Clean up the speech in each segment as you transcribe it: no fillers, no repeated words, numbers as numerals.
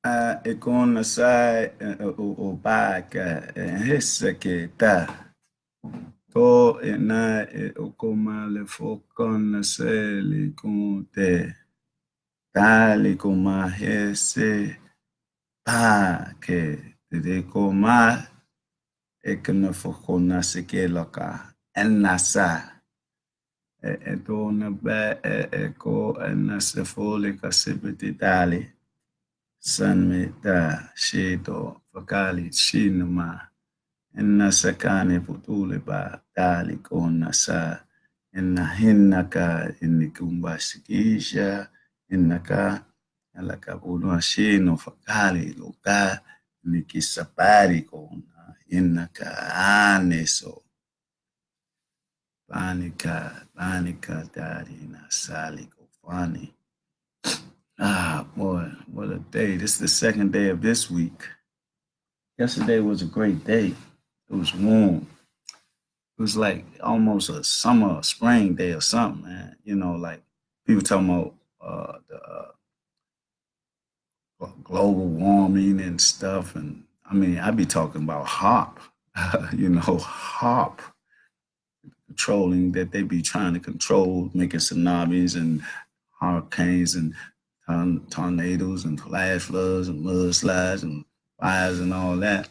Ikon sai ubaka hiseketa to ina ukoma le fokon se li kunte tali kuma hese pa ke de koma ekna fokona seke loka enasa eto na ba eko enasa fole kasibiti tali sanmeta sheto fakali shinuma inna sakane putule ba tali kona sa inna hinnaka innikumbashikisha innaka alaka bunwa shino fakali luka nikisapari kona innaka aneso panika dari nasali kofani. Ah, boy, what a day. This is the second day of this week. Yesterday was a great day. It was warm. It was like almost a summer, spring day or something, man. You know, like people talking about the global warming and stuff. And I mean, I be talking about HARP, HARP controlling that they be trying to control, making tsunamis and hurricanes and tornadoes and flash floods and mudslides and fires and all that.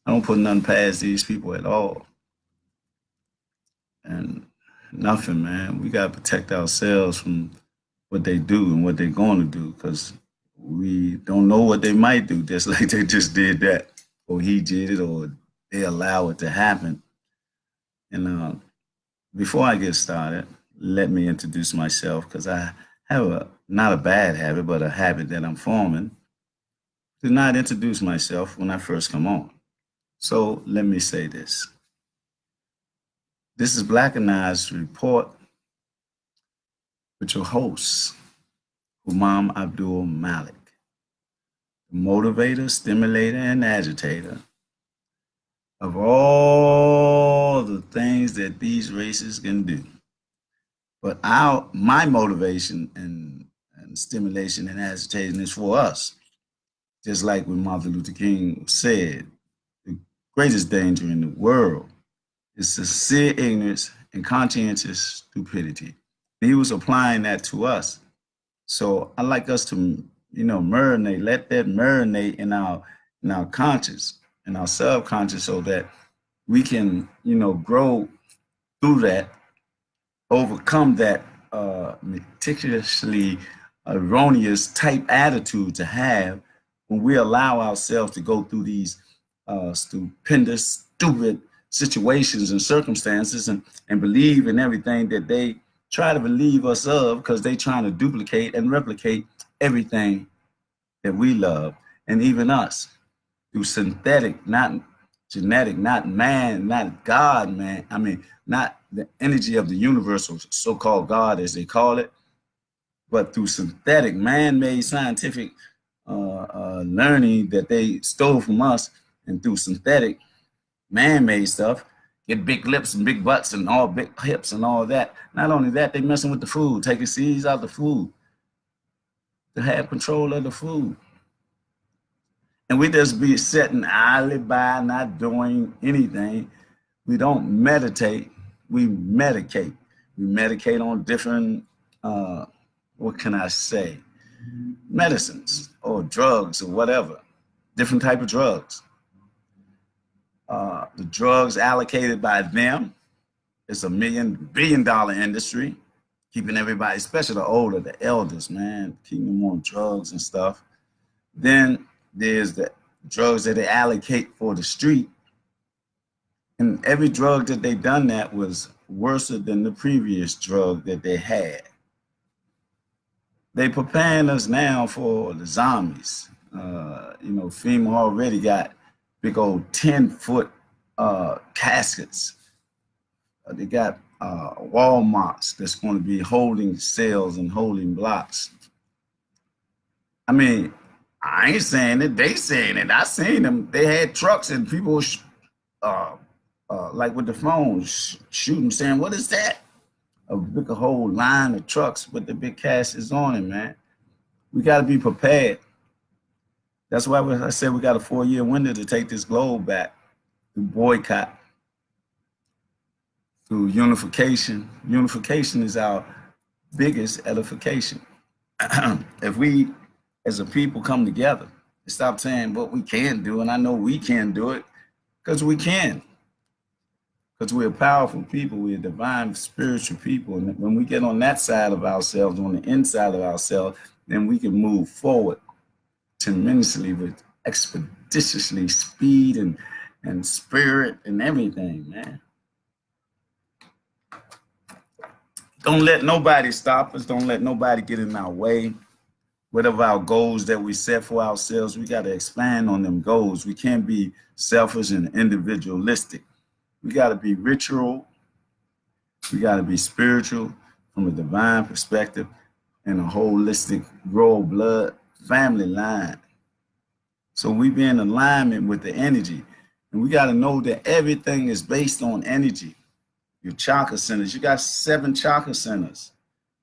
I don't put nothing past these people at all. And nothing, man. We got to protect ourselves from what they do and what they're going to do because we don't know what they might do, just like they just did that, or he did it, or they allow it to happen. And before I get started, let me introduce myself because I have a not a bad habit, but a habit that I'm forming to not introduce myself when I first come on. So let me say this. This is Blackanized Report with your host, Umam Abdul Malik, the motivator, stimulator, and agitator of all the things that these races can do. But my motivation and stimulation and agitation is for us. Just like when Martin Luther King said, the greatest danger in the world is sincere ignorance and conscientious stupidity. And he was applying that to us. So I like us to, marinate, let that marinate in our conscious, in our subconscious, so that we can, grow through that, overcome that meticulously erroneous type attitude to have when we allow ourselves to go through these stupendous, stupid situations and circumstances and believe in everything that they try to believe us of because they trying to duplicate and replicate everything that we love and even us through synthetic, not genetic, not man, not God, man. I mean, not the energy of the universe or so-called God as they call it, but through synthetic, man-made scientific learning that they stole from us and through synthetic man-made stuff, get big lips and big butts and all big hips and all that. Not only that, they messing with the food, taking seeds out the food to have control of the food. And we just be sitting idly by, not doing anything. We don't meditate, we medicate. We medicate on different, what can I say, medicines or drugs or whatever, different type of drugs. The drugs allocated by them is a billion-dollar industry, keeping everybody, especially the older, the elders, man, keeping them on drugs and stuff. Then there's the drugs that they allocate for the street. And every drug that they done that was worse than the previous drug that they had. They preparing us now for the zombies. FEMA already got big old 10-foot caskets. They got Walmarts that's going to be holding cells and holding blocks. I mean, I ain't saying it, they saying it. I seen them. They had trucks and people, like with the phones, shooting, saying, "What is that?" A big whole line of trucks with the big caskets on it, man. We got to be prepared. That's why I said we got a 4-year window to take this globe back through boycott, through unification. Unification is our biggest edification. If we as a people come together and stop saying what we can do, and I know we can do it because we can, because we're powerful people, we're divine spiritual people. And when we get on that side of ourselves, on the inside of ourselves, then we can move forward tremendously with expeditiously speed and spirit and everything, man. Don't let nobody stop us. Don't let nobody get in our way. Whatever our goals that we set for ourselves, we got to expand on them goals. We can't be selfish and individualistic. We got to be ritual. We got to be spiritual from a divine perspective and a holistic royal blood family line. So we be in alignment with the energy. And we got to know that everything is based on energy. Your chakra centers, you got 7 chakra centers.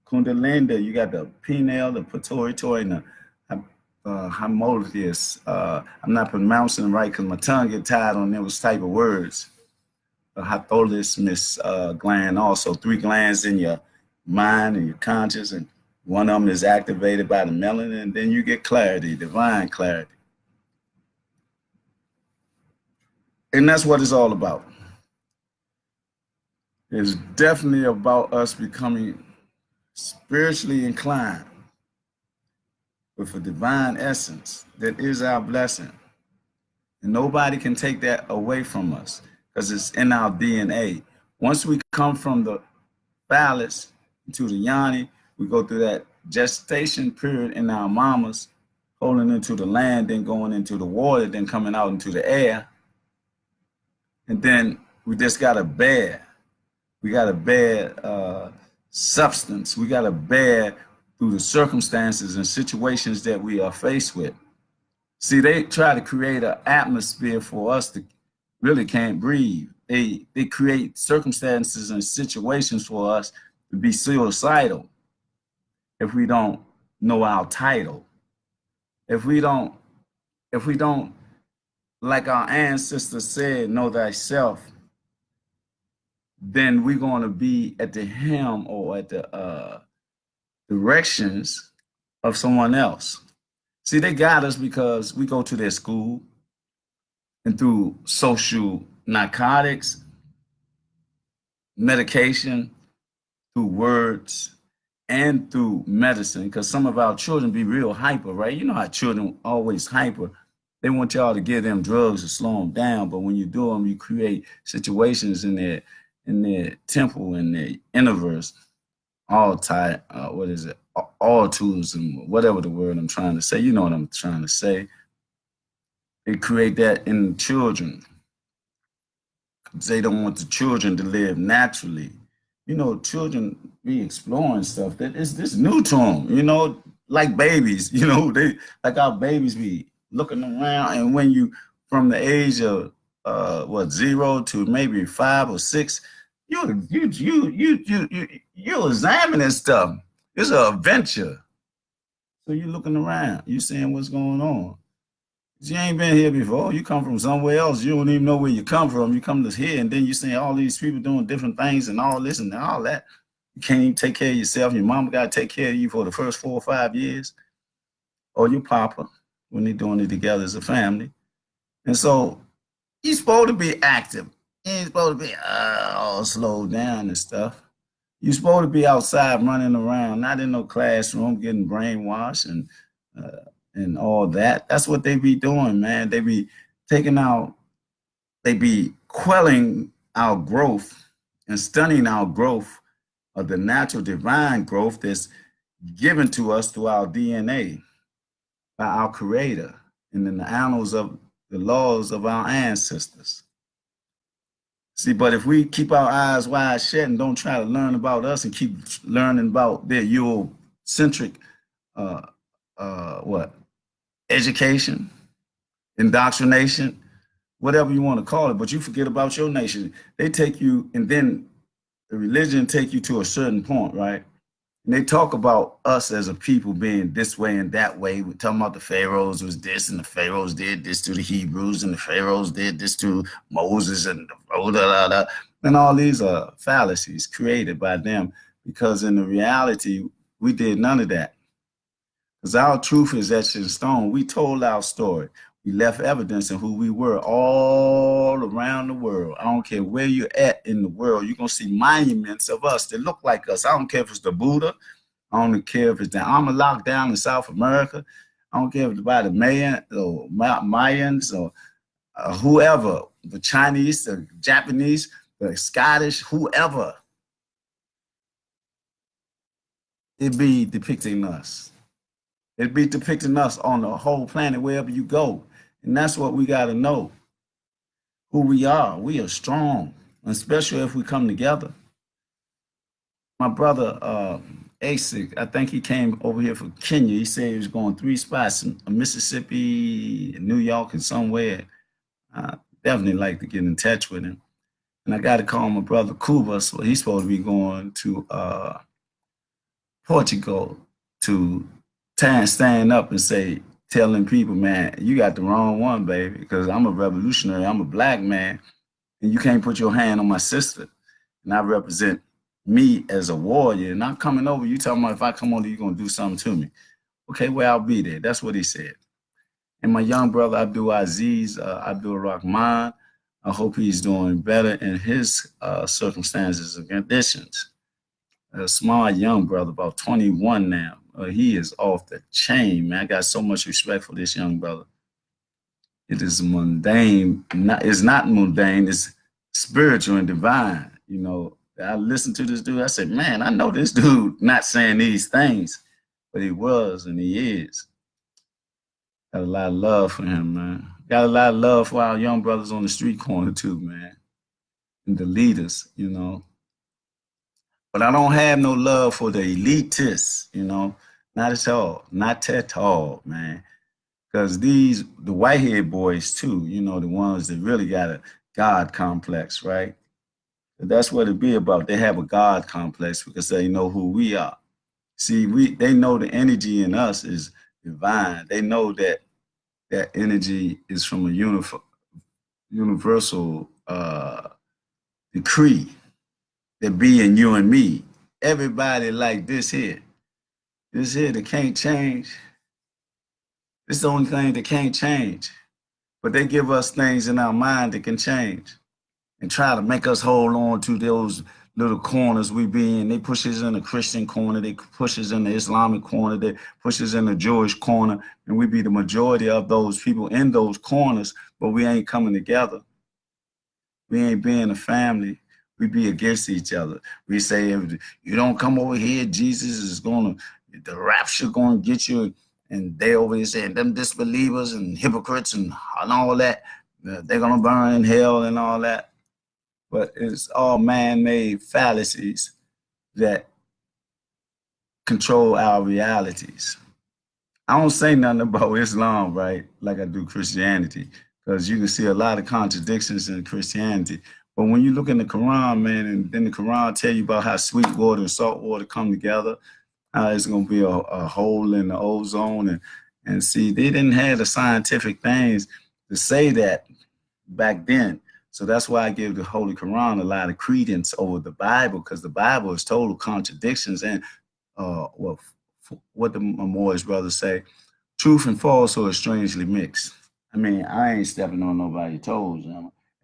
Kundalini, you got the pineal, the pituitary, and the Harmonious. I'm not pronouncing it right because my tongue get tied on those type of words. The hypothalamus gland, also 3 glands in your mind and your conscious, and one of them is activated by the melanin, and then you get clarity, divine clarity. And that's what it's all about. It's definitely about us becoming spiritually inclined with a divine essence that is our blessing. And nobody can take that away from us because it's in our DNA. Once we come from the phallus to the yoni, we go through that gestation period in our mamas, holding into the land, then going into the water, then coming out into the air. And then we just got to bear. We got to bear substance. We got to bear through the circumstances and situations that we are faced with. See, they try to create an atmosphere for us to really can't breathe. They create circumstances and situations for us to be suicidal if we don't know our title. If we don't, like our ancestors said, know thyself, then we're going to be at the helm or at the directions of someone else. See, they got us because we go to their school and through social narcotics, medication, through words, and through medicine. Because some of our children be real hyper, right? You know how children always hyper. They want y'all to give them drugs to slow them down, but when you do them, you create situations in their temple, in their universe, all tied, altruism, whatever the word I'm trying to say. You know what I'm trying to say. They create that in children. They don't want the children to live naturally. You know, children be exploring stuff that is this new to them, you know, like babies, you know, they like our babies be looking around. And when you, from the age of 0 to maybe 5 or 6, you examining stuff. It's an adventure. So you're looking around, you seeing what's going on. You ain't been here before. You come from somewhere else. You don't even know where you come from. You come to here, and then you see all these people doing different things and all this and all that. You can't even take care of yourself. Your mama got to take care of you for the first 4 or 5 years, or your papa when they're doing it together as a family. And so you're supposed to be active. You ain't supposed to be all slowed down and stuff. You're supposed to be outside running around, not in no classroom getting brainwashed and all that. That's what they be doing, man. They be taking out, they be quelling our growth and stunning our growth of the natural divine growth that's given to us through our DNA by our creator and in the annals of the laws of our ancestors. See, but if we keep our eyes wide shut and don't try to learn about us and keep learning about their Eurocentric, education, indoctrination, whatever you want to call it, but you forget about your nation. They take you, and then the religion take you to a certain point, right? And they talk about us as a people being this way and that way. We're talking about the Pharaohs was this, and the Pharaohs did this to the Hebrews, and the Pharaohs did this to Moses, and and all these are fallacies created by them because in the reality, we did none of that. Because our truth is etched in stone. We told our story. We left evidence of who we were all around the world. I don't care where you're at in the world, you're going to see monuments of us that look like us. I don't care if it's the Buddha. I don't care if it's the Amalak down in South America. I don't care if it's by the Mayan or Mayans or whoever, the Chinese, the Japanese, the Scottish, whoever, it be depicting us. It be depicting us on the whole planet wherever you go. And that's what we got to know who we are. We are strong, especially if we come together. My brother, ASIC, I think he came over here from Kenya. He said he was going three spots in Mississippi, New York, and somewhere. Definitely like to get in touch with him. And I got to call my brother Cuba. So he's supposed to be going to Portugal to stand up and say, telling people, man, you got the wrong one, baby, because I'm a revolutionary. I'm a black man, and you can't put your hand on my sister. And I represent me as a warrior. And I'm coming over. You talking about if I come over, you're going to do something to me. Okay, well, I'll be there. That's what he said. And my young brother, Abdul Aziz, Abdul Rahman, I hope he's doing better in his circumstances and conditions. A smart young brother, about 21 now. He is off the chain, man. I got so much respect for this young brother. It is mundane. It's not mundane. It's spiritual and divine. You know, I listened to this dude. I said, man, I know this dude not saying these things, but he was and he is. Got a lot of love for him, man. Got a lot of love for our young brothers on the street corner too, man. And the leaders, you know. But I don't have no love for the elitists, you know. Not at all. Not at all, man. Because the whitehead boys too, you know, the ones that really got a God complex, right? That's what it be about. They have a God complex because they know who we are. See, they know the energy in us is divine. They know that that energy is from a universal decree that be in you and me. Everybody like this here. This here that can't change. This is the only thing that can't change. But they give us things in our mind that can change and try to make us hold on to those little corners we be in. They push us in the Christian corner, they push us in the Islamic corner, they push us in the Jewish corner, and we be the majority of those people in those corners, but we ain't coming together. We ain't being a family. We be against each other. We say, if you don't come over here, Jesus is the rapture gonna get you. And they over here saying, them disbelievers and hypocrites and all that, they're gonna burn in hell and all that. But it's all man-made fallacies that control our realities. I don't say nothing about Islam, right, like I do Christianity, because you can see a lot of contradictions in Christianity. But when you look in the Quran, man, and then the Quran tell you about how sweet water and salt water come together, how it's going to be a hole in the ozone. And see, they didn't have the scientific things to say that back then. So that's why I give the Holy Quran a lot of credence over the Bible, because the Bible is total contradictions and what the Moorish brothers say, truth and falsehood are strangely mixed. I mean, I ain't stepping on nobody's toes.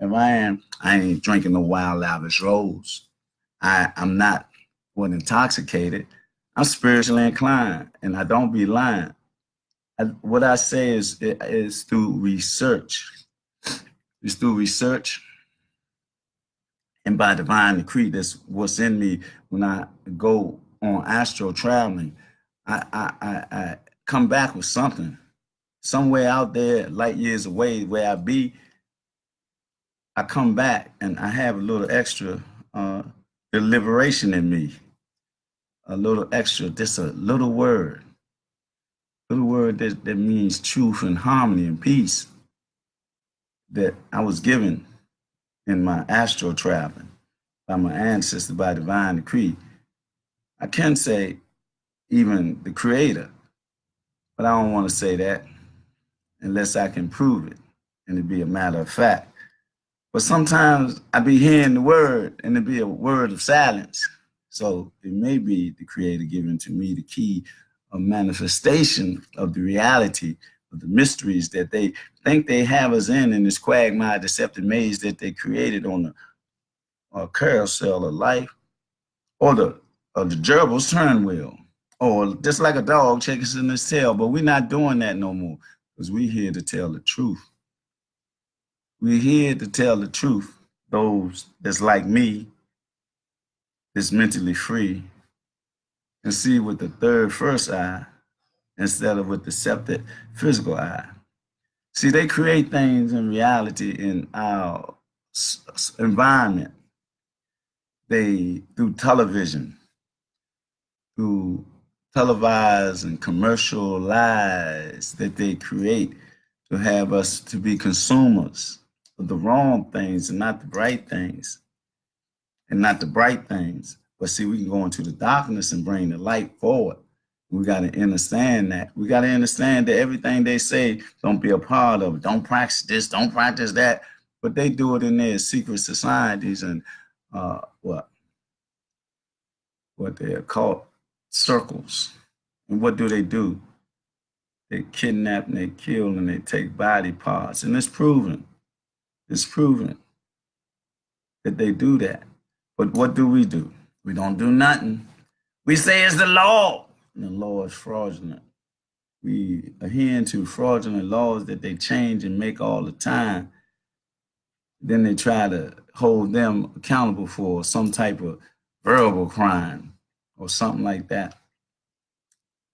If I am, I ain't drinking no wild lavish rose. I'm not what intoxicated. I'm spiritually inclined, and I don't be lying. What I say is through research. It's through research and by divine decree. That's what's in me when I go on astro traveling. I come back with something. Somewhere out there, light years away, where I be, I come back and I have a little extra deliberation in me. A little extra, just a little word that means truth and harmony and peace that I was given in my astral traveling by my ancestor by divine decree. I can say even the creator. But I don't want to say that unless I can prove it and it be a matter of fact. But sometimes I be hearing the word and it be a word of silence. So it may be the creator giving to me the key of manifestation of the reality of the mysteries that they think they have us in this quagmire deceptive maze that they created on the carousel of life, or the gerbils turn wheel, or just like a dog chasing his tail. But we're not doing that no more because we're here to tell the truth. We're here to tell the truth. Those that's like me, that's mentally free, and see with the first eye instead of with the septic physical eye. See, they create things in reality in our environment. They through television, through televised and commercial lies that they create to have us to be consumers of the wrong things and not the right things and not the bright things. But see, we can go into the darkness and bring the light forward. We got to understand that. We got to understand that everything they say, don't be a part of it. Don't practice this, don't practice that. But they do it in their secret societies and what they're called circles. And what do? They kidnap and they kill and they take body parts. And it's proven that they do that. But what do? We don't do nothing. We say it's the law, and the law is fraudulent. We adhere to fraudulent laws that they change and make all the time. Then they try to hold them accountable for some type of verbal crime or something like that.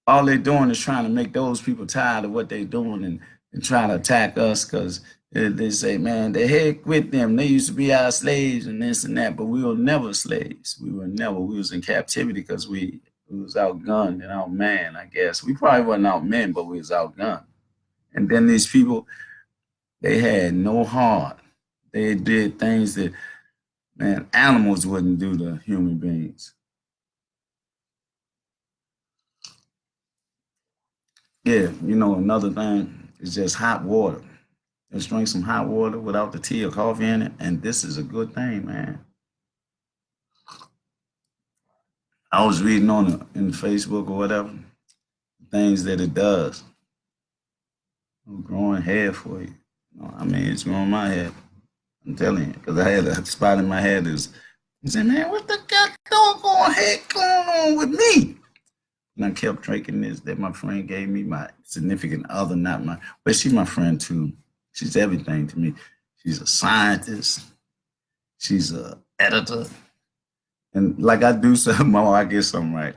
All they're doing is trying to make those people tired of what they're doing and try to attack us because they say, man, the heck with them. They used to be our slaves and this and that, but we were never slaves. We was in captivity because we was outgunned and outmanned, I guess. We probably wasn't outmanned, but we was outgunned. And then these people, they had no heart. They did things that, man, animals wouldn't do to human beings. Yeah, another thing is just hot water. Just drink some hot water without the tea or coffee in it, and this is a good thing, man. I was reading in Facebook or whatever things that it does. Growing hair for you. I mean, it's growing my hair. I'm telling you, because I had a spot in my head that's, he said, man, what the doggone heck going on with me? And I kept drinking this that my friend gave me, my significant other, not my, but she's my friend too. She's everything to me. She's a scientist. She's a editor. And like I do something, I get something right.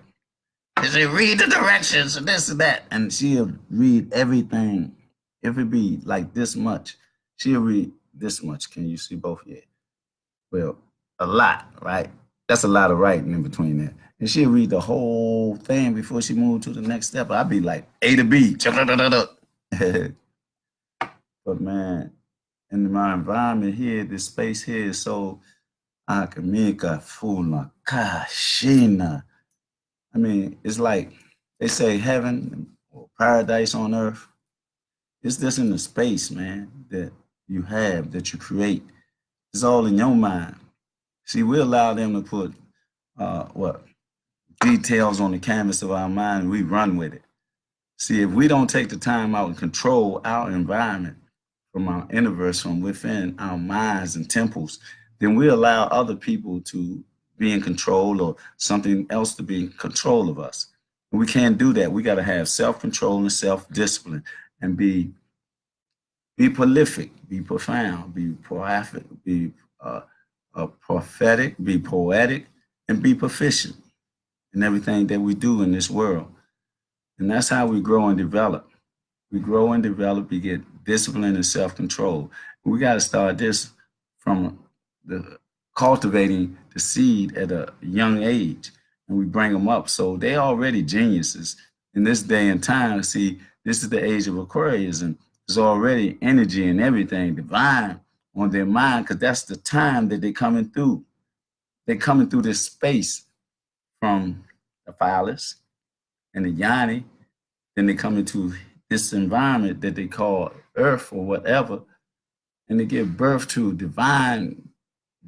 She say, read the directions and this and that. And she'll read everything. If it be like this much, she'll read this much. Can you see both? Yeah. Well, a lot, right? That's a lot of writing in between there. And she'll read the whole thing before she moved to the next step. I'd be like A to B. But man, in my environment here, this space here is so akamika fula kashina. I mean, it's like they say heaven or paradise on earth. It's just in the space, man, that you have, that you create. It's all in your mind. See, we allow them to put what details on the canvas of our mind, and we run with it. See, if we don't take the time out and control our environment from our universe, from within our minds and temples, then we allow other people to be in control or something else to be in control of us. And we can't do that. We got to have self-control and self-discipline and be prolific, be profound, be proactive, be prophetic, be poetic, and be proficient in everything that we do in this world. And that's how we grow and develop. We grow and develop, we get discipline and self-control. We got to start this from the cultivating the seed at a young age, and we bring them up. So they already geniuses in this day and time. See, this is the age of Aquarius, and there's already energy and everything divine on their mind, because that's the time that they're coming through. They're coming through this space from the phallus and the Yanni. Then they come into this environment that they call Earth or whatever, and they give birth to divine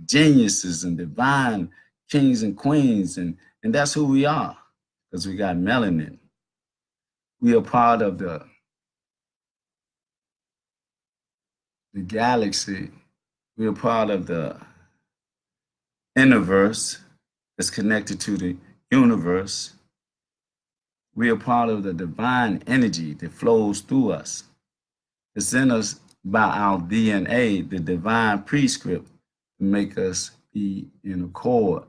geniuses and divine kings and queens, and that's who we are because we got melanin. We are part of the galaxy. We are part of the universe that's connected to the universe. We are part of the divine energy that flows through us. It's in us by our DNA, the divine prescript, to make us be in accord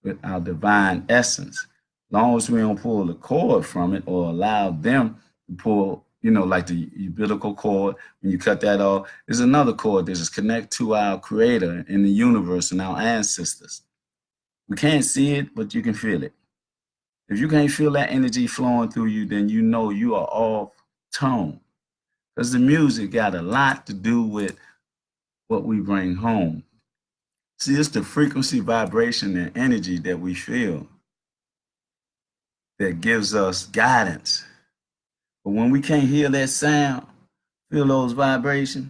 with our divine essence. As long as we don't pull the cord from it or allow them to pull, like the umbilical cord, when you cut that off, there's another cord that is connected to our creator in the universe and our ancestors. We can't see it, but you can feel it. If you can't feel that energy flowing through you, then you know you are off tone. Because the music got a lot to do with what we bring home. See, it's the frequency, vibration, and energy that we feel that gives us guidance. But when we can't hear that sound, feel those vibrations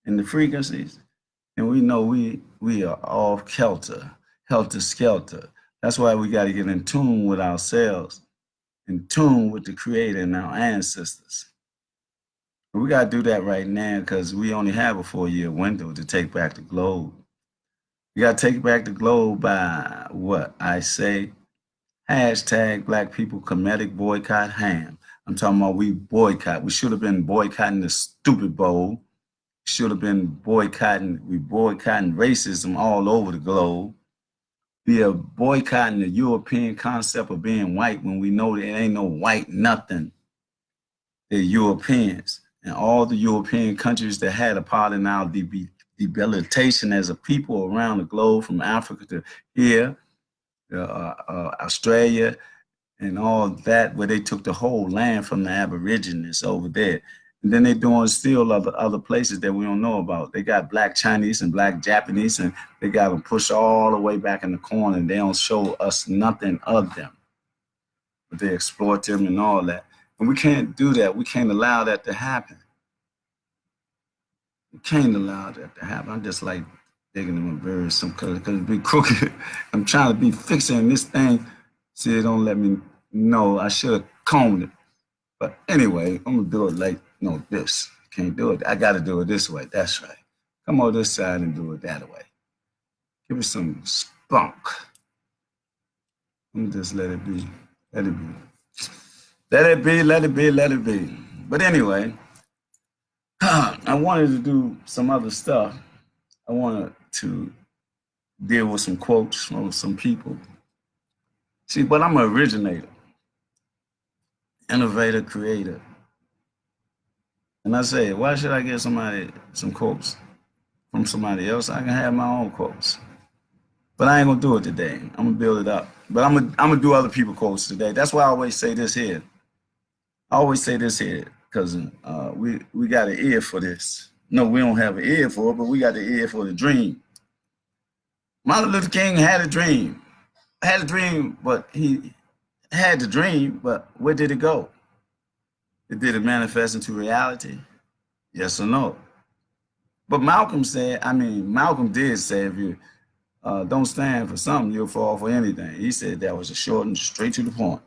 and the frequencies, and we know we are off kilter, helter skelter. That's why we got to get in tune with ourselves, in tune with the creator and our ancestors. We got to do that right now because we only have a 4-year window to take back the globe. We got to take back the globe by what I say, hashtag Black People Comedic Boycott Ham. I'm talking about we boycott. We should have been boycotting the stupid bowl. Should have been boycotting racism all over the globe. We are boycotting the European concept of being white when we know there ain't no white nothing. They're Europeans. And all the European countries that had a part in our debilitation as a people around the globe, from Africa to here, Australia, and all that, where they took the whole land from the Aborigines over there. And then they're doing still other places that we don't know about. They got Black Chinese and Black Japanese, and they got them pushed all the way back in the corner, and they don't show us nothing of them. But they exploit them and all that. And we can't do that. We can't allow that to happen. We can't allow that to happen. I'm just like digging in my birds some color because it be crooked. I'm trying to be fixing this thing. See, it don't let me know. I should have combed it. But anyway, I'm going to do it like, this. Can't do it. I got to do it this way. That's right. Come on this side and do it that way. Give it some spunk. Let me just let it be. Let it be. Let it be, let it be, let it be. But anyway, I wanted to do some other stuff. I wanted to deal with some quotes from some people. See, but I'm an originator, innovator, creator. And I say, why should I get somebody some quotes from somebody else? I can have my own quotes. But I ain't gonna do it today. I'm gonna build it up. But I'm gonna do other people's quotes today. That's why I always say this here. Because we got an ear for this. No, we don't have an ear for it, but we got the ear for the dream. Martin Luther King had a dream. But he had the dream, but where did it go? Did it manifest into reality? Yes or no? But Malcolm did say, if you don't stand for something, you'll fall for anything. He said that was a short and straight to the point.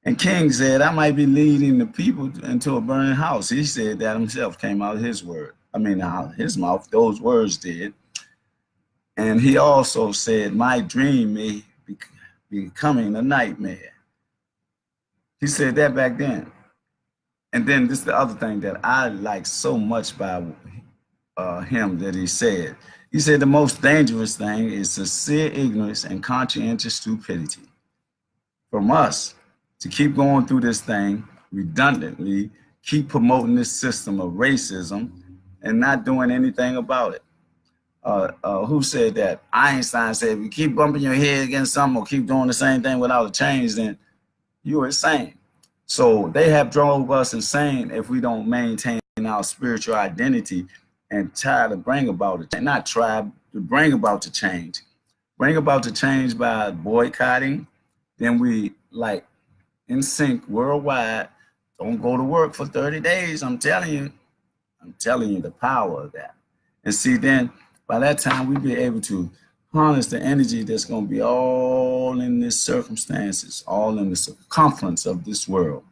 And King said, I might be leading the people into a burning house. He said that himself, came out of his his mouth, those words did. And he also said, my dream may be becoming a nightmare. He said that back then. And then this is the other thing that I like so much by him that he said. He said the most dangerous thing is sincere ignorance and conscientious stupidity. From us to keep going through this thing redundantly, keep promoting this system of racism and not doing anything about it. Who said that? Einstein said, if you keep bumping your head against something or keep doing the same thing without a change, then you're insane. So they have drove us insane if we don't maintain our spiritual identity and try to bring about it. Not try to bring about the change. Bring about the change by boycotting. Then we in sync worldwide. Don't go to work for 30 days. I'm telling you the power of that. And see, then by that time, we'll be able to harness the energy that's going to be all in this circumstances, all in the circumference of this world,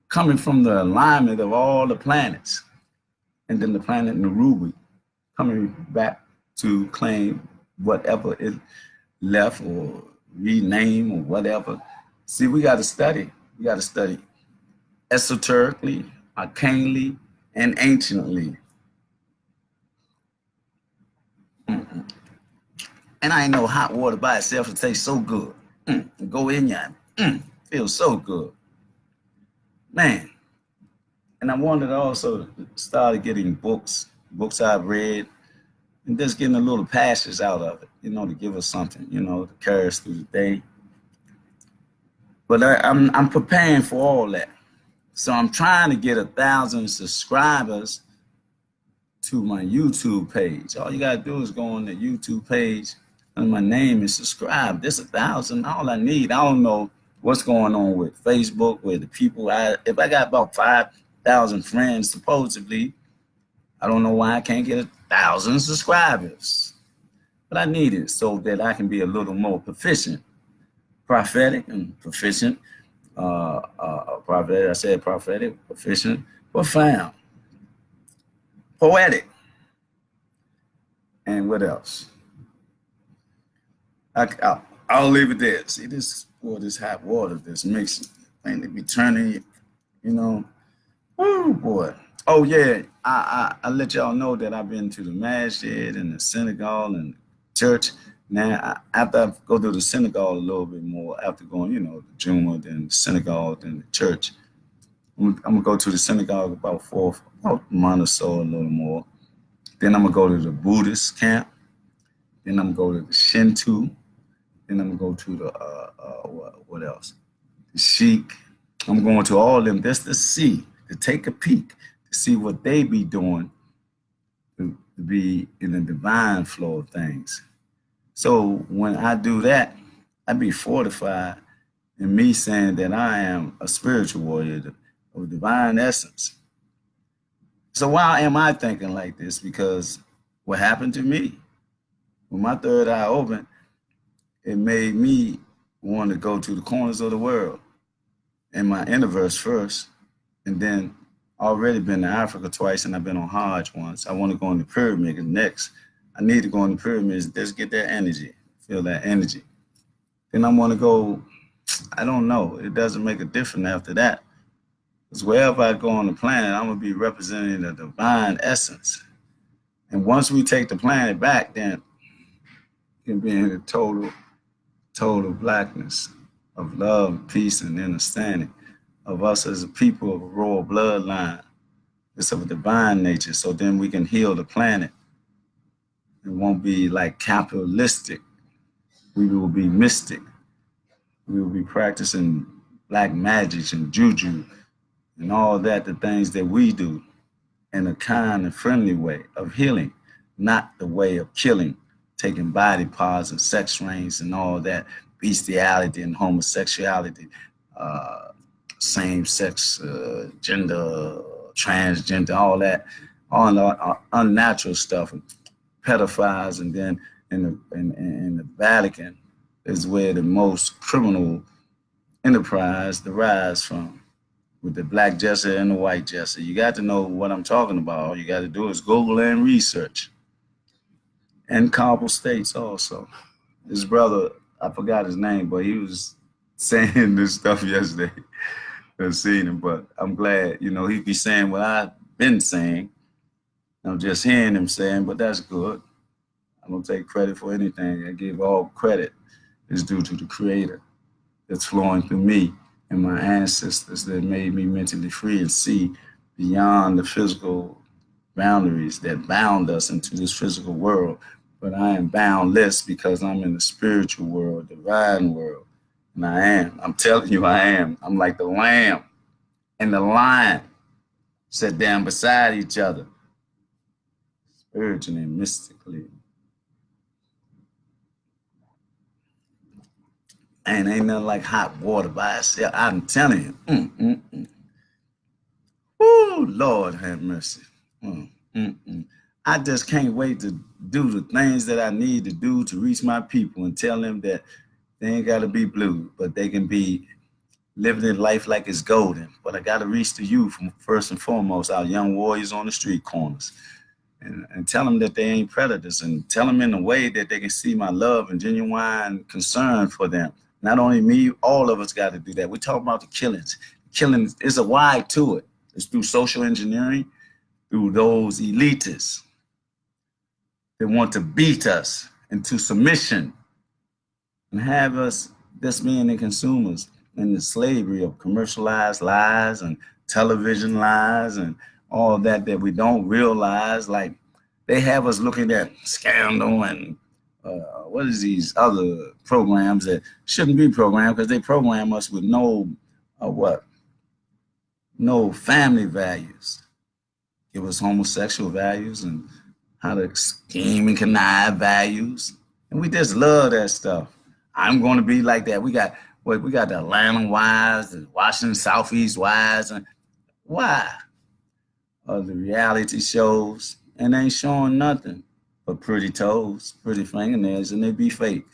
coming from the alignment of all the planets, and then the planet Narubi coming back to claim whatever it left or rename or whatever. See, we got to study. We got to study esoterically, arcanely, and anciently. And I know hot water by itself, it tastes so good. Go in there, feels so good. Man. And I wanted to also start getting books I've read, and just getting a little passions out of it, to give us something, to carry us through the day. But I'm preparing for all that. So I'm trying to get 1,000 subscribers to my YouTube page. All you gotta do is go on the YouTube page and my name is subscribe. This 1,000, all I need. I don't know what's going on with Facebook, with the people. If I got about 5,000 friends, supposedly, I don't know why I can't get 1,000 subscribers. But I need it so that I can be a little more proficient, prophetic and proficient. Prophetic, I said prophetic, proficient, profound, poetic, and what else? I'll leave it there. See this, this hot water that's mixing, and they be turning, oh boy. Oh yeah, I let y'all know that I've been to the masjid and the synagogue and church. Now, after I go to the synagogue a little bit more, after going, the Juma, then the synagogue, then the church, I'm gonna go to the synagogue about a month or so, a little more. Then I'm gonna go to the Buddhist camp. Then I'm gonna go to the Shinto. Then I'm gonna go to the what else? The Sikh. I'm going to all of them just to see, to take a peek, to see what they be doing, to be in the divine flow of things. So when I do that, I be fortified in me saying that I am a spiritual warrior of divine essence. So why am I thinking like this? Because what happened to me, when my third eye opened, it made me want to go to the corners of the world in my universe first, and then already been to Africa twice, and I've been on Hajj once. I want to go in the pyramid next. I need to go in the pyramids, just get that energy, feel that energy. Then I want to go, I don't know, it doesn't make a difference after that. Because wherever I go on the planet, I'm going to be representing the divine essence. And once we take the planet back, then it can be in the total blackness of love, peace, and understanding of us as a people of a royal bloodline. It's of a divine nature. So then we can heal the planet. It won't be like capitalistic. We will be mystic. We will be practicing black magic and juju and all that, the things that we do in a kind and friendly way of healing, not the way of killing, taking body parts and sex rings and all that, bestiality and homosexuality, same-sex, gender, transgender, all that, all unnatural stuff. Pedophiles, and then in the Vatican is where the most criminal enterprise derives from, with the black jester and the white jester. You got to know what I'm talking about. All you got to do is Google and research. And Kabul States also. His brother, I forgot his name, but he was saying this stuff yesterday. I've seen him, but I'm glad, he be saying what I've been saying. I'm just hearing him saying, but that's good. I don't take credit for anything. I give all credit is due to the creator that's flowing through me and my ancestors that made me mentally free and see beyond the physical boundaries that bound us into this physical world. But I am boundless because I'm in the spiritual world, divine world. And I am. I'm telling you, I am. I'm like the lamb and the lion sat down beside each other, spiritually and mystically. And ain't nothing like hot water by itself. I'm telling you. Oh, Lord have mercy. Mm, I just can't wait to do the things that I need to do to reach my people and tell them that they ain't got to be blue, but they can be living their life like it's golden. But I got to reach the youth first and foremost, our young warriors on the street corners, and tell them that they ain't predators, and tell them in a way that they can see my love and genuine concern for them. Not only me, all of us got to do that. We talk about the killings. Killing is a why to it. It's through social engineering, through those elitists that want to beat us into submission and have us just being the consumers in the slavery of commercialized lies and television lies and all that we don't realize. Like they have us looking at Scandal and what is these other programs that shouldn't be programmed because they program us with no family values. Give us homosexual values and how to scheme and connive values. And we just love that stuff. I'm going to be like that. We got the Atlanta wives, the Washington Southeast wives, and why? The reality shows, and they ain't showing nothing but pretty toes, pretty fingernails, and they be fake.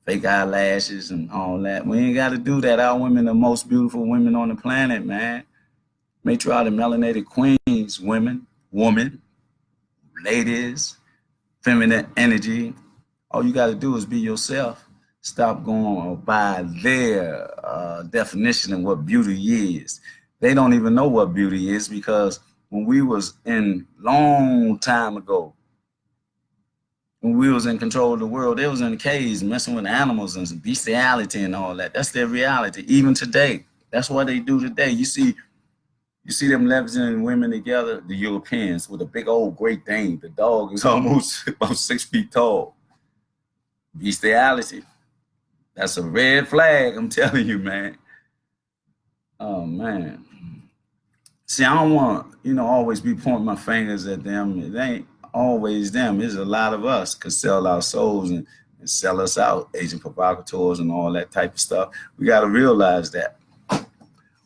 Fake eyelashes and all that. We ain't got to do that. Our women are the most beautiful women on the planet, man. Matriarch melanated queens, woman, ladies, feminine energy. All you got to do is be yourself. Stop going by their definition of what beauty is. They don't even know what beauty is because when we was in long time ago, when we was in control of the world, they was in caves messing with animals and bestiality and all that. That's their reality. Even today, that's what they do today. You see them leveraging women together, the Europeans, with a big old Great Dane. The dog is almost about 6 feet tall. Bestiality. That's a red flag, I'm telling you, man. Oh, man. See, I don't want, always be pointing my fingers at them. It ain't always them. There's a lot of us could sell our souls and sell us out, agent provocateurs and all that type of stuff. We got to realize that.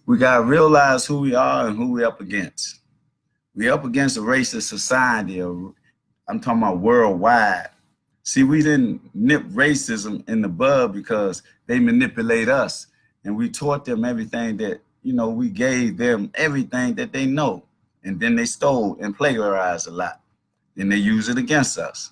We got to realize who we are and who we're up against. We're up against a racist society. I'm talking about worldwide. See, we didn't nip racism in the bud because they manipulate us. And we taught them everything that, we gave them everything that they know. And then they stole and plagiarized a lot. Then they use it against us.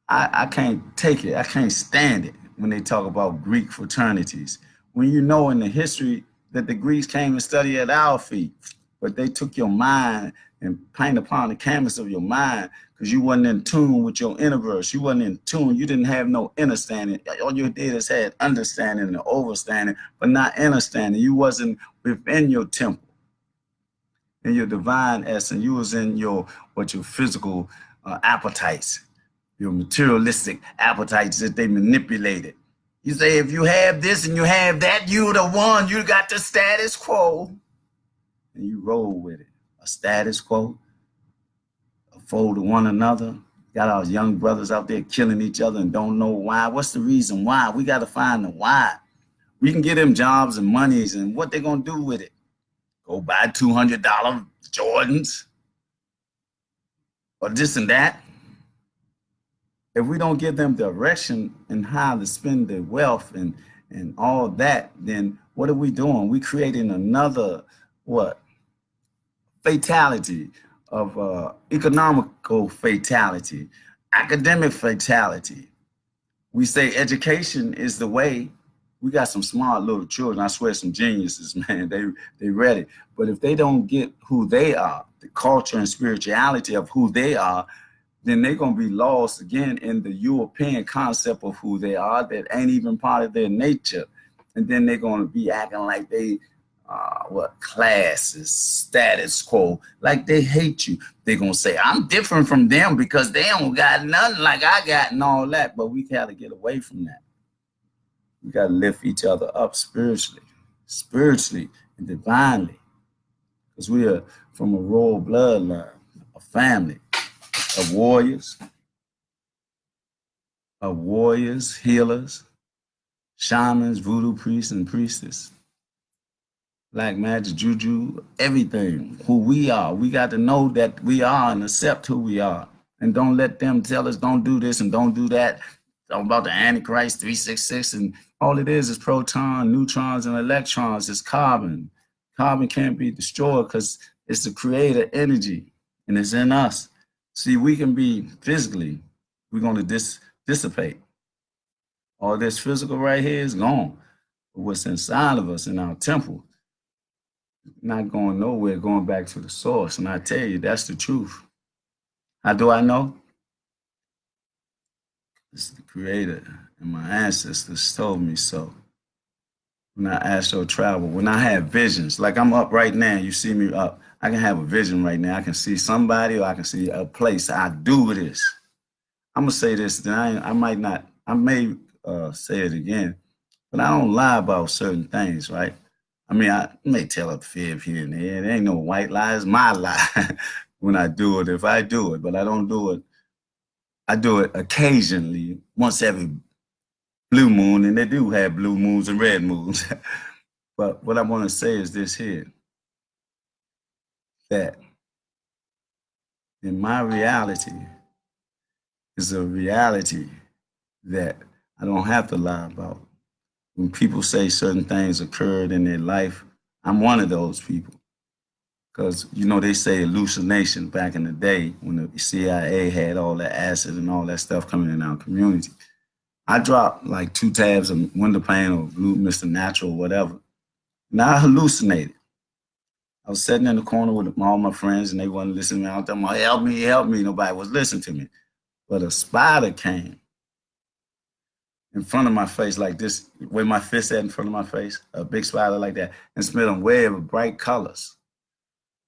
I can't take it. I can't stand it when they talk about Greek fraternities. When you know in the history that the Greeks came and studied at our feet, but they took your mind and paint upon the canvas of your mind because you wasn't in tune with your universe. You wasn't in tune. You didn't have no understanding. All you did is had understanding and overstanding, but not understanding. You wasn't within your temple, in your divine essence. You was in your physical appetites, your materialistic appetites that they manipulated. You say, if you have this and you have that, you the one. You got the status quo. And you roll with it. A status quo, a foe to one another. Got our young brothers out there killing each other and don't know why. What's the reason why? We got to find the why. We can get them jobs and monies, and what they going to do with it? Go buy $200 Jordans or this and that. If we don't give them direction in how to spend their wealth and all that, then what are we doing? We creating another fatality of economical fatality, academic fatality. We say education is the way. We got some smart little children. I swear, some geniuses, man. They ready. But if they don't get who they are, the culture and spirituality of who they are, then they're going to be lost again in the European concept of who they are that ain't even part of their nature. And then they're going to be acting like they, classes, status quo, like they hate you. They're going to say, I'm different from them because they don't got nothing like I got and all that. But we got to get away from that. We got to lift each other up spiritually and divinely, because we are from a royal bloodline, a family of warriors, of warriors, healers, shamans, voodoo priests, and priestesses, black magic, juju, everything, who we are. We got to know that we are and accept who we are. And don't let them tell us don't do this and don't do that. Talking about the Antichrist 366, and all it is proton, neutrons, and electrons. It's carbon. Carbon can't be destroyed because it's the creator energy and it's in us. See, we can be physically, we're going to dissipate. All this physical right here is gone. But what's inside of us in our temple, not going nowhere, going back to the source. And I tell you, that's the truth. How do I know? It's the creator and my ancestors told me so. When I astral travel, when I have visions, like I'm up right now, you see me up, I can have a vision right now. I can see somebody or I can see a place. I do this. I'm gonna say this, then I might not, I may say it again, but I don't lie about certain things, right? I mean, I may tell a fib here and there. It ain't no white lie, it's my lie when I do it, if I do it, but I don't do it. I do it occasionally, once every blue moon, and they do have blue moons and red moons. But what I want to say is this here, that in my reality is a reality that I don't have to lie about. When people say certain things occurred in their life, I'm one of those people. Because, you know, they say hallucination back in the day when the CIA had all that acid and all that stuff coming in our community. I dropped like 2 tabs of window pane or blue Mr. Natural or whatever. And I hallucinated. I was sitting in the corner with all my friends and they wasn't listening to me. I was telling them, help me, help me. Nobody was listening to me. But a spider came in front of my face like this, where my fist at in front of my face, a big spider like that, and spit a web of bright colors.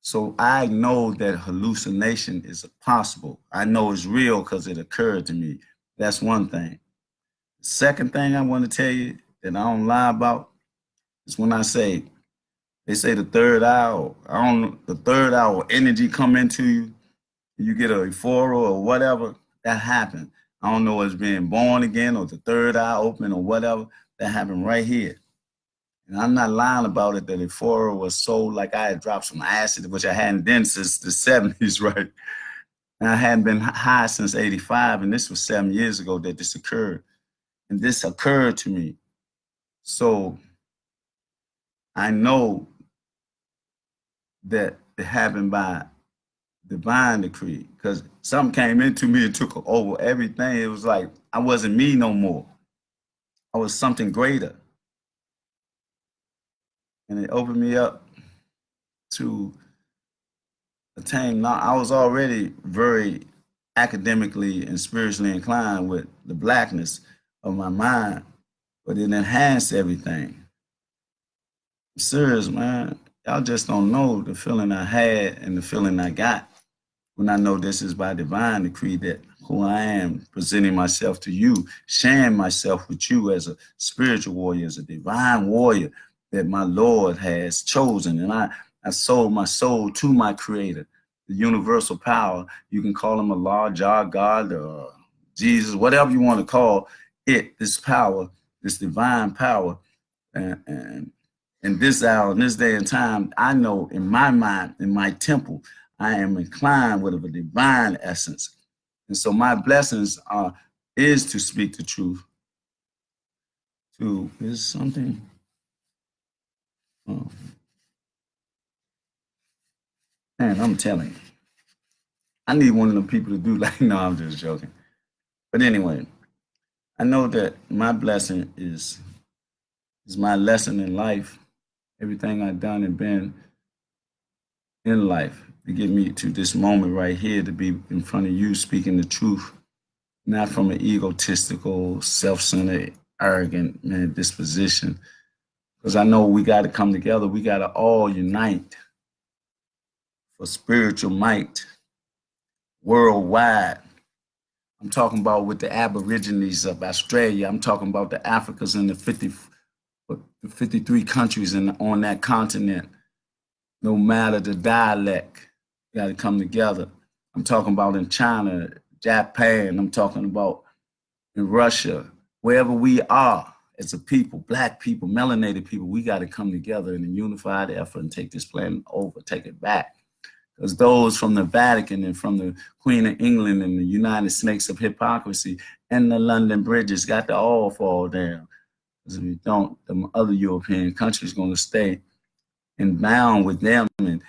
So I know that hallucination is possible. I know it's real because it occurred to me. That's one thing. The second thing I want to tell you that I don't lie about is when I say, they say the third eye, I don't know, the third eye energy come into you, you get a euphoria or whatever, that happened. I don't know if it's being born again or the third eye open or whatever, that happened right here. And I'm not lying about it, that euphoria was so like I had dropped some acid, which I hadn't done since the 70s, right? And I hadn't been high since 85, and this was 7 years ago that this occurred. And this occurred to me. So I know that it happened by divine decree because something came into me and took over everything. It was like I wasn't me no more. I was something greater. And it opened me up to attain. Now, I was already very academically and spiritually inclined with the blackness of my mind, but it enhanced everything. I'm serious, man. Y'all just don't know the feeling I had and the feeling I got when I know this is by divine decree that who I am, presenting myself to you, sharing myself with you as a spiritual warrior, as a divine warrior that my Lord has chosen. And I sold my soul to my creator, the universal power. You can call him Allah, Jah, God, Jesus, whatever you want to call it, this power, this divine power. And in this hour, in this day and time, I know in my mind, in my temple, I am inclined with a divine essence. And so my blessings are is to speak the truth. To is something. Oh, man, I'm telling you, I need one of them people to do like. No, I'm just joking. But anyway, I know that my blessing is my lesson in life. Everything I've done and been in life to get me to this moment right here to be in front of you speaking the truth, not from an egotistical, self-centered, arrogant man disposition. Because I know we got to come together. We got to all unite for spiritual might worldwide. I'm talking about with the Aborigines of Australia. I'm talking about the Africans in the 53 countries on that continent. No matter the dialect, got to come together. I'm talking about in China, Japan. I'm talking about in Russia, wherever we are as a people, black people, melanated people, we got to come together in a unified effort and take this planet over, take it back. Because those from the Vatican and from the Queen of England and the United Snakes of Hypocrisy and the London Bridges got to all fall down. Because if you don't, the other European countries going to stay and bound with them and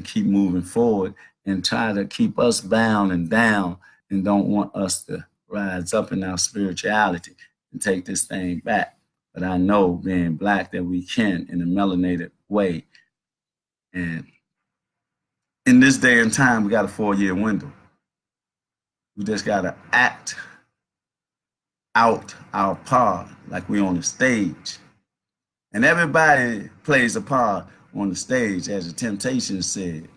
keep moving forward and try to keep us bound and down and don't want us to rise up in our spirituality and take this thing back. But I know being black that we can in a melanated way. And in this day and time, we got a 4-year window. We just got to act out our part like we're on the stage. And everybody plays a part on the stage, as the Temptations said.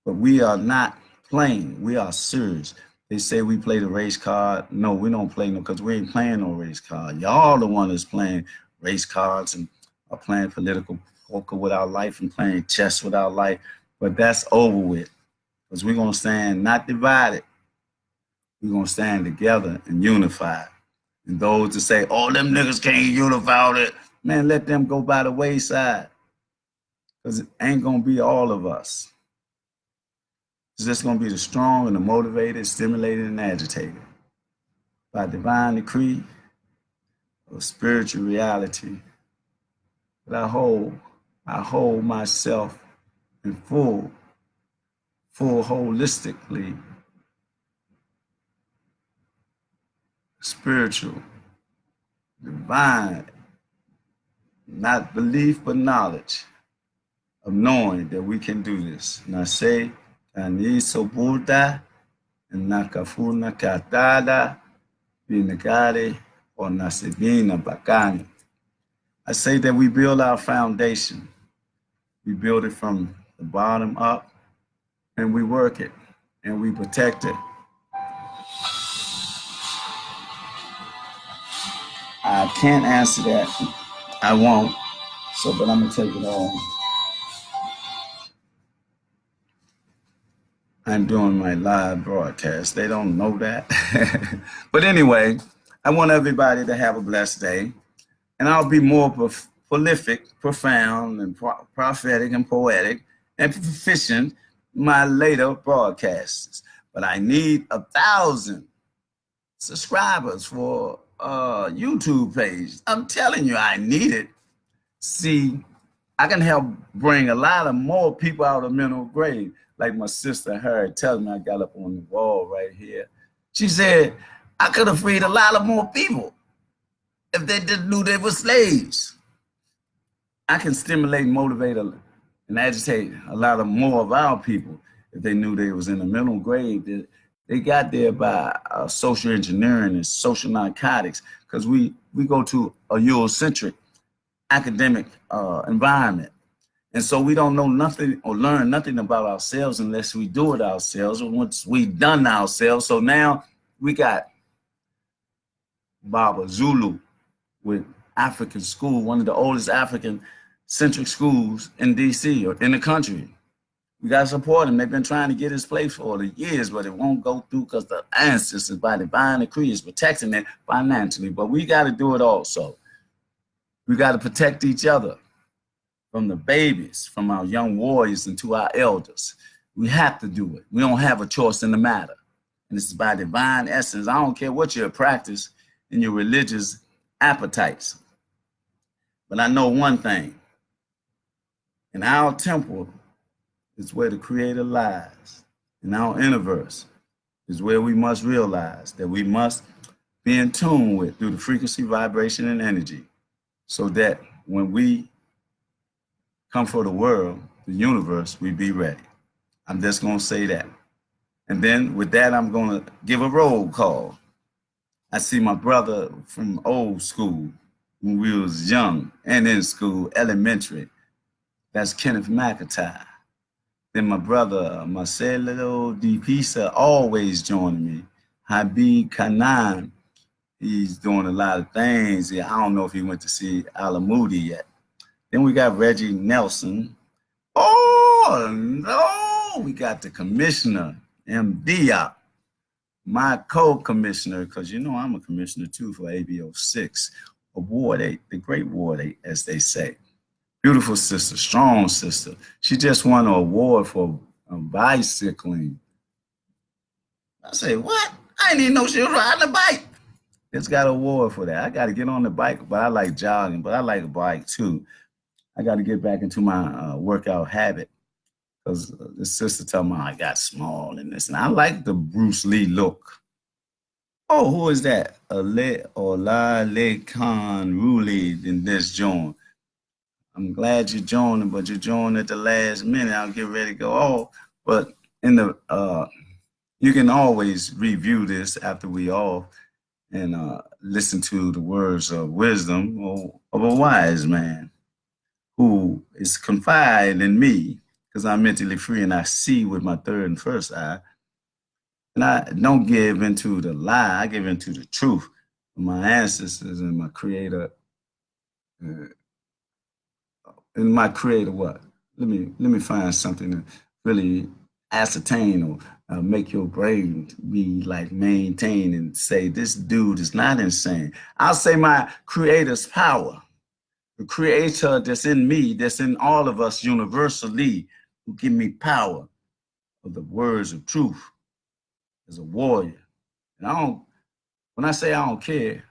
But we are not playing. We are serious. They say we play the race card. No, we don't play no, because we ain't playing no race card. Y'all the one that's playing race cards and are playing political poker with our life and playing chess with our life. But that's over with, because we're going to stand not divided. We're going to stand together and unified. And those that say, oh, them niggas can't unify it, man, let them go by the wayside, because it ain't going to be all of us. It's just going to be the strong and the motivated, stimulated, and agitated by divine decree or spiritual reality. But I hold myself in full holistically spiritual, divine, not belief but knowledge of knowing that we can do this. Nase kaniso Buddha and nakafuna katada binagare or nasibina bakani. I say that we build our foundation. We build it from the bottom up, and we work it, and we protect it. I can't answer that. I won't. So, but I'm going to take it on. I'm doing my live broadcast. They don't know that. But anyway, I want everybody to have a blessed day. And I'll be more prolific, profound, and prophetic and poetic and proficient in my later broadcasts. But I need 1,000 subscribers for a YouTube page. I'm telling you, I need it. See, I can help bring a lot of more people out of mental grave. Like my sister Harriet tells me, I got up on the wall right here. She said, I could have freed a lot of more people if they didn't knew they were slaves. I can stimulate, motivate, and agitate a lot of more of our people if they knew they was in the mental grave. They got there by social engineering and social narcotics, because we go to a Eurocentric academic environment. And so we don't know nothing or learn nothing about ourselves unless we do it ourselves, or once we've done ourselves. So now we got Baba Zulu with African school, one of the oldest African-centric schools in D.C. or in the country. We got to support him. They've been trying to get his place for the years, but it won't go through because the ancestors, by divine decree, is protecting it financially. But we got to do it also. We got to protect each other, from the babies, from our young warriors, and to our elders. We have to do it. We don't have a choice in the matter. And this is by divine essence. I don't care what your practice in your religious appetites. But I know one thing. In our temple is where the Creator lies. In our universe is where we must realize that we must be in tune with through the frequency, vibration, and energy, so that when we come for the world, the universe, we be ready. I'm just going to say that. And then with that, I'm going to give a roll call. I see my brother from old school, when we was young and in school, elementary. That's Kenneth McIntyre. Then my brother, Marcelo Di Pisa, always joining me. Habib Kanan, he's doing a lot of things. I don't know if he went to see Alamudi yet. Then we got Reggie Nelson. Oh, no, we got the commissioner, M. Diop. my co-commissioner, because you know I'm a commissioner too for ABO6, a Ward 8, the great Ward 8, as they say. Beautiful sister, strong sister. She just won an award for bicycling. I say, what? I didn't even know she was riding a bike. Just got an award for that. I got to get on the bike, but I like jogging, but I like a bike too. I got to get back into my workout habit because the sister told me I got small and this. And I like the Bruce Lee look. Oh, who is that? Ola Le Khan Ruli in this joint. I'm glad you joined, but you joined at the last minute. I'll get ready to go off. But in the you can always review this after we off and listen to the words of wisdom of a wise man who is confided in me because I'm mentally free and I see with my third and first eye. And I don't give into the lie, I give into the truth. My ancestors and my creator, uh, and my creator, what? Let me find something to really ascertain or make your brain be like maintained and say this dude is not insane. I'll say my creator's power, the creator that's in me, that's in all of us universally, who give me power of the words of truth as a warrior. And I don't, when I say I don't care,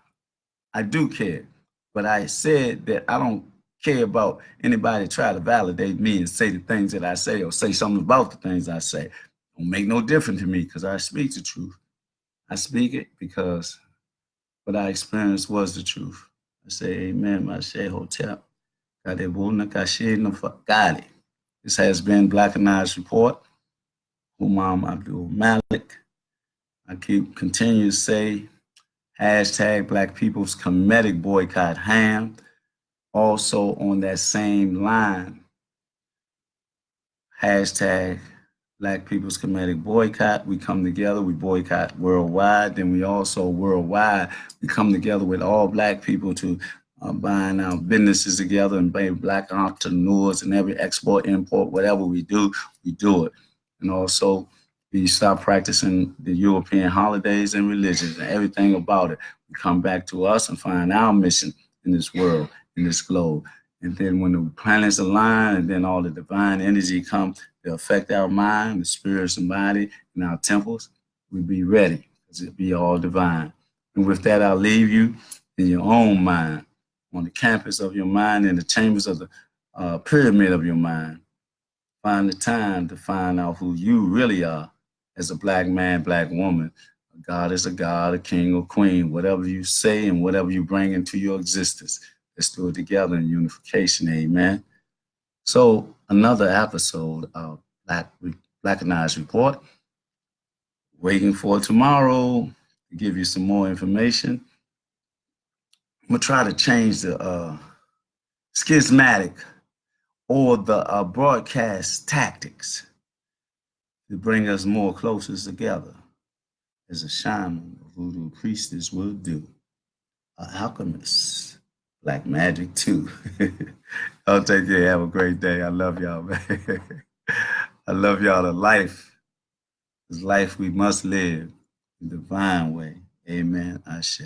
I do care. But I said that I don't care about anybody try to validate me and say the things that I say or say something about the things I say. It don't make no difference to me because I speak the truth. I speak it because what I experienced was the truth. I say amen, my share hotel. This has been Blackanized Report. Humam Abdul Malik. I continue to say hashtag Black People's Comedic Boycott Ham. Also on that same line, hashtag Black People's Comedic Boycott. We come together, we boycott worldwide. Then we also worldwide, we come together with all Black people to bind our businesses together and bring Black entrepreneurs and every export, import, whatever we do it. And also, we stop practicing the European holidays and religions and everything about it. We come back to us and find our mission in this world, in this globe. And then when the planets align and then all the divine energy come to affect our mind, the spirits and body, and our temples, we be ready because it be all divine. And with that, I'll leave you in your own mind, on the campus of your mind, in the chambers of the pyramid of your mind. Find the time to find out who you really are as a Black man, Black woman. A God is a God, a king or queen, whatever you say and whatever you bring into your existence. Let's do it together in unification, amen. So another episode of Blackanized Report. Waiting for tomorrow to give you some more information. I'm gonna try to change the schismatic or the broadcast tactics to bring us more closer together, as a shaman, a voodoo priestess will do, an alchemist, black magic too. I'll take care. Have a great day. I love y'all, man. I love y'all to life. This life we must live the divine way. Amen. Ashe.